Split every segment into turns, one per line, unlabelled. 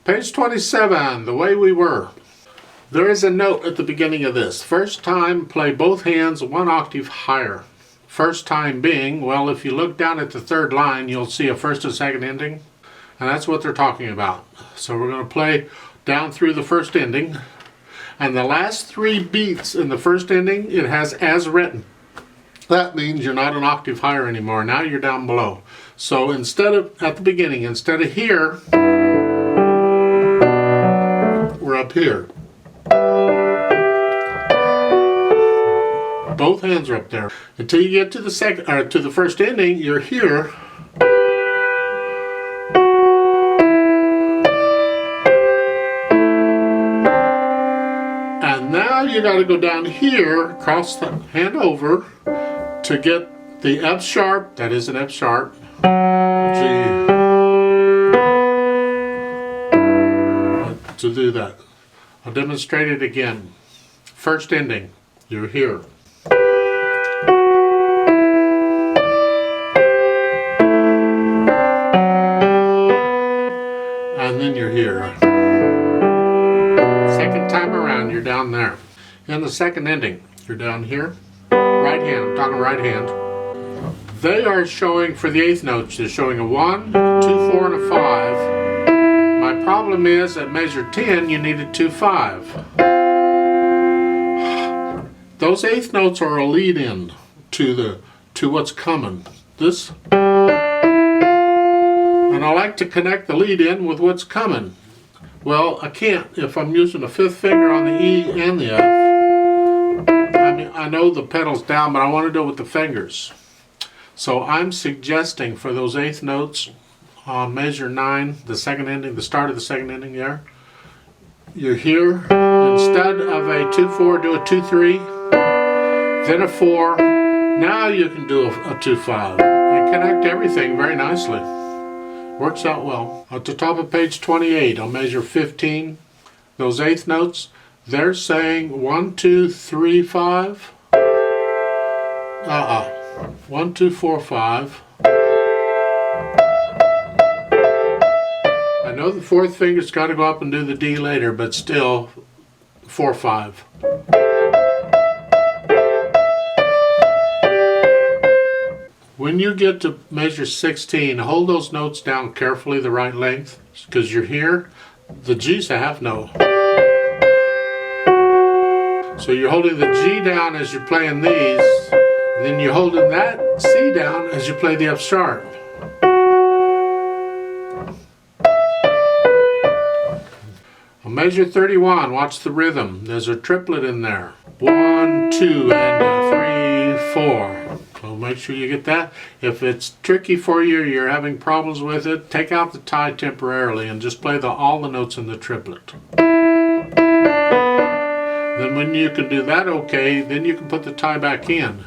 Page 27, The Way We Were. There is a note at the beginning of this. First time, play both hands 1 octave higher. First time being, well, if you look down at the third line, you'll see a first and second ending. And that's what they're talking about. So we're going to play down through the first ending. And the last 3 beats in the first ending, it has as written. That means you're not an octave higher anymore. Now you're down below. So instead of, at the beginning, instead of here, we're up here. Both hands are up there. Until you get to the second, or to the first ending, you're here. And now you got to go down here, cross the hand over, to get the F sharp. That is an F sharp. G. To do that, I'll demonstrate it again. First ending, you're here. And then you're here. Second time around, you're down there. In the second ending, you're down here. Right hand, I'm talking right hand. They are showing, for the eighth notes, they're showing a 1, 2, 4, and a 5. My problem is, at measure 10, you need a 2, 5. Those eighth notes are a lead-in to what's coming. This, and I like to connect the lead-in with what's coming. Well, I can't if I'm using the 5th finger on the E and the F. I mean, I know the pedal's down, but I want to do it with the fingers. So I'm suggesting for those eighth notes on measure 9, the second ending, the start of the second ending there, you're here. Instead of a 2-4, do a 2-3, then a 4. Now you can do a 2-5 and connect everything very nicely. Works out well. At the top of page 28, on measure 15, those eighth notes, they're saying 1, 2, 3, 5. 1, 2, 4, 5. I know the 4th finger's got to go up and do the D later, but still 4, 5. When you get to measure 16, hold those notes down carefully the right length, because you're here. The G's a half note. So you're holding the G down as you're playing these, then you're holding that C down as you play the F sharp. On measure 31, watch the rhythm. There's a triplet in there. 1, 2, and a 3, 4. So make sure you get that. If it's tricky for you, you're having problems with it, take out the tie temporarily and just play all the notes in the triplet. Then when you can do that okay, then you can put the tie back in.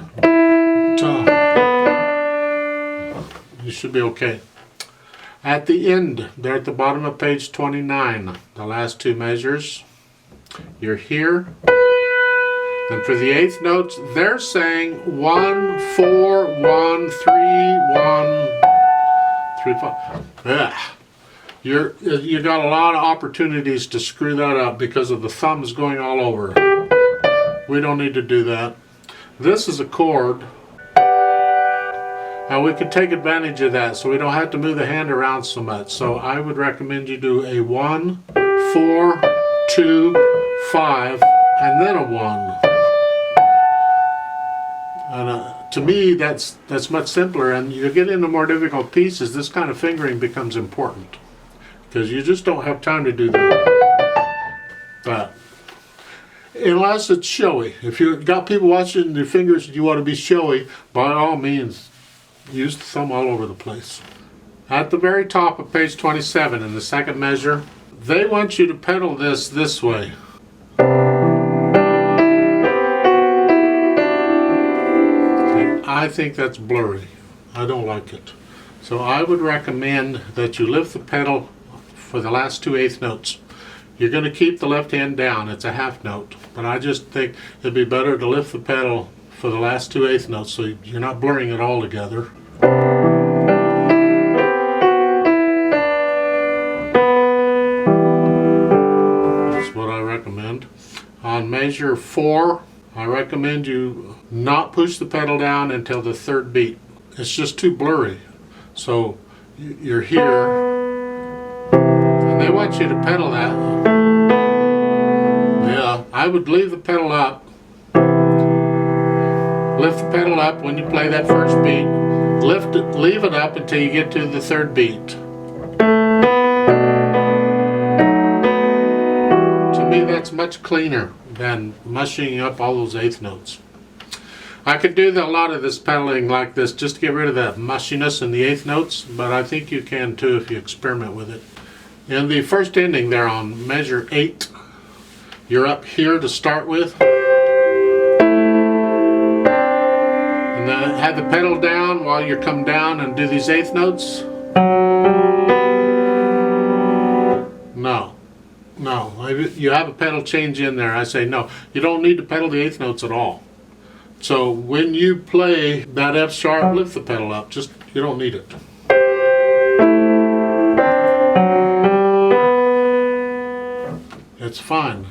You should be okay. At the end, there at the bottom of page 29, the last 2 measures, you're here. And for the eighth notes, they're saying 1, 4, 1, 3, 1, 3, 5. You got a lot of opportunities to screw that up because of the thumbs going all over. We don't need to do that. This is a chord. Now we could take advantage of that so we don't have to move the hand around so much. So I would recommend you do a 1, 4, 2, 5, and then a 1. And to me, that's much simpler. And you get into more difficult pieces, this kind of fingering becomes important because you just don't have time to do that. But unless it's showy, if you've got people watching your fingers and you want to be showy, by all means, use the thumb all over the place. At the very top of page 27 in the second measure, they want you to pedal this way. I think that's blurry. I don't like it. So I would recommend that you lift the pedal for the last 2 eighth notes. You're going to keep the left hand down. It's a half note. But I just think it'd be better to lift the pedal for the last 2 eighth notes so you're not blurring it all together. measure 4, I recommend you not push the pedal down until the 3rd beat. It's just too blurry. So you're here, and they want you to pedal that. Yeah, I would leave the pedal up. Lift the pedal up when you play that 1st beat. Lift it, leave it up until you get to the 3rd beat. To me, that's much cleaner than mushing up all those 8th notes. I could do a lot of this pedaling like this just to get rid of that mushiness in the 8th notes, but I think you can too if you experiment with it. In the first ending there on measure 8, you're up here to start with. And then have the pedal down while you come down and do these 8th notes. No. You have a pedal change in there. I say no. You don't need to pedal the 8th notes at all. So when you play that F sharp, lift the pedal up. Just, you don't need it. It's fine.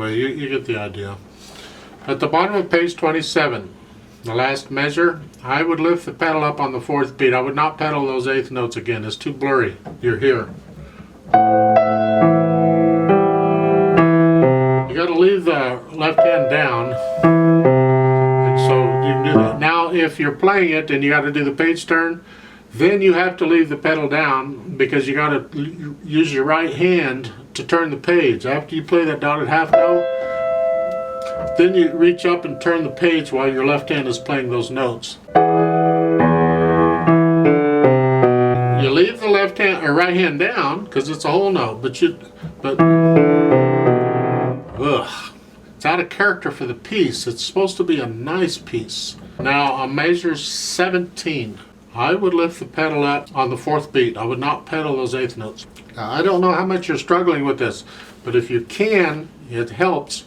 You get the idea. At the bottom of page 27, the last measure, I would lift the pedal up on the 4th beat. I would not pedal those 8th notes again. It's too blurry. You're here. You got to leave the left hand down, and so you can do that. Now, if you're playing it and you got to do the page turn, then you have to leave the pedal down because you got to use your right hand to turn the page. After you play that dotted half note, then you reach up and turn the page while your left hand is playing those notes. You leave the left hand or right hand down because it's a whole note, but it's out of character for the piece. It's supposed to be a nice piece. Now on measure 17, I would lift the pedal up on the 4th beat. I would not pedal those 8th notes. Now, I don't know how much you're struggling with this, but if you can, it helps.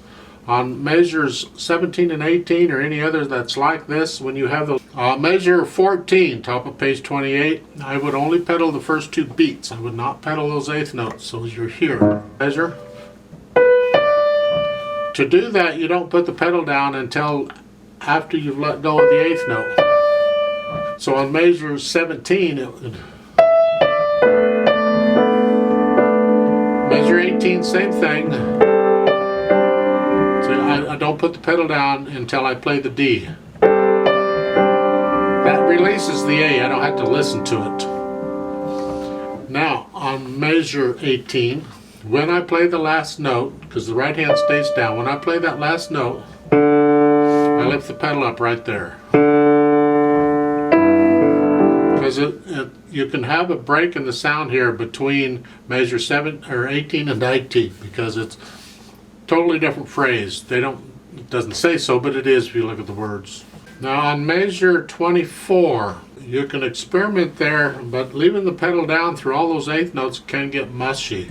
On measures 17 and 18 or any other that's like this, when you have those, measure 14, top of page 28, I would only pedal the first 2 beats. I would not pedal those 8th notes. So as you're here, measure. To do that, you don't put the pedal down until after you've let go of the 8th note. So on measure 17, measure 18, same thing. I don't put the pedal down until I play the D. That releases the A. I don't have to listen to it. Now, on measure 18, when I play the last note, because the right hand stays down, when I play that last note, I lift the pedal up right there. Because you can have a break in the sound here between measure 7 or 18 and 19 because it's totally different phrase. It doesn't say so, but it is if you look at the words. Now on measure 24, you can experiment there, but leaving the pedal down through all those 8th notes can get mushy.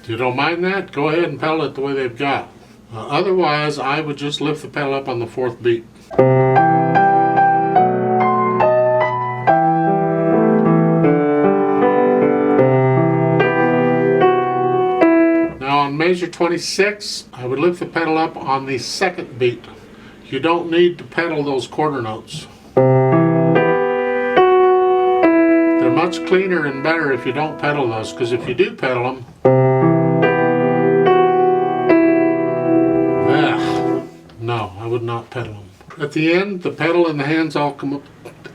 If you don't mind that, go ahead and pedal it the way they've got. Otherwise, I would just lift the pedal up on the 4th beat. Now on measure 26, I would lift the pedal up on the 2nd beat. You don't need to pedal those quarter notes. They're much cleaner and better if you don't pedal those, because if you do pedal them, no, I would not pedal them. At the end, the pedal and the hands all come up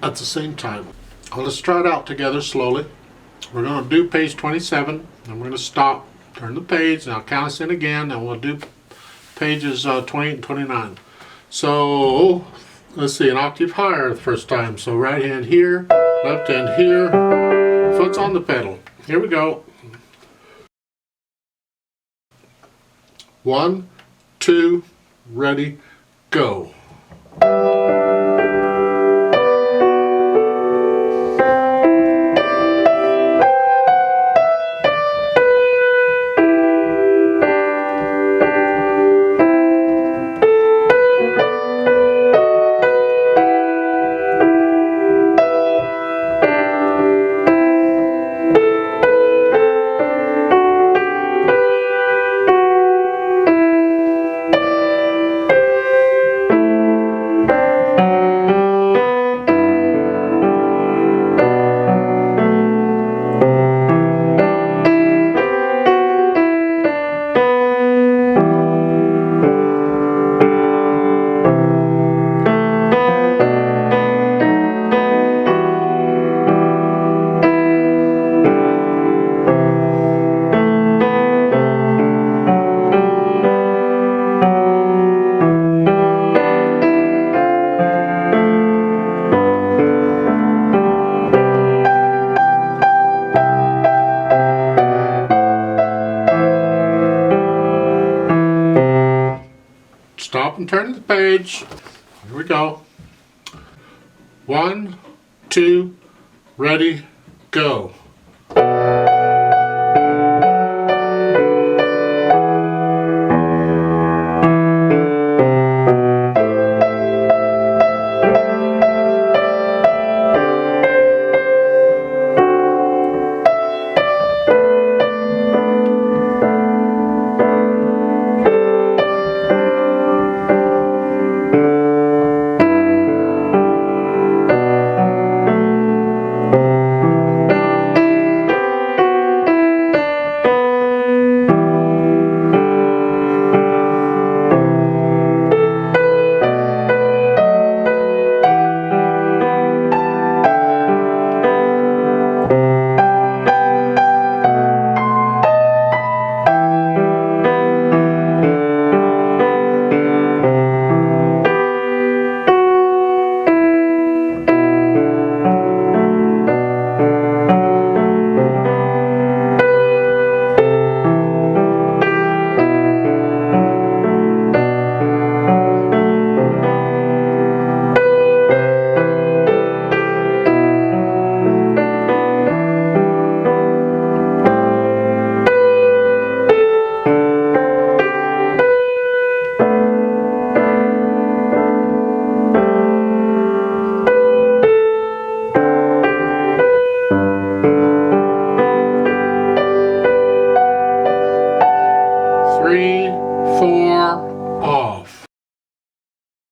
at the same time. Well, let's try it out together slowly. We're going to do page 27, and we're going to stop, turn the page, and I'll count us in again, and we'll do pages 28 and 29. So, let's see, an octave higher the first time. So right hand here, left hand here, foot's on the pedal. Here we go. 1, 2, ready, go. Stop and turn the page. Here we go. 1, 2, ready, go. Three,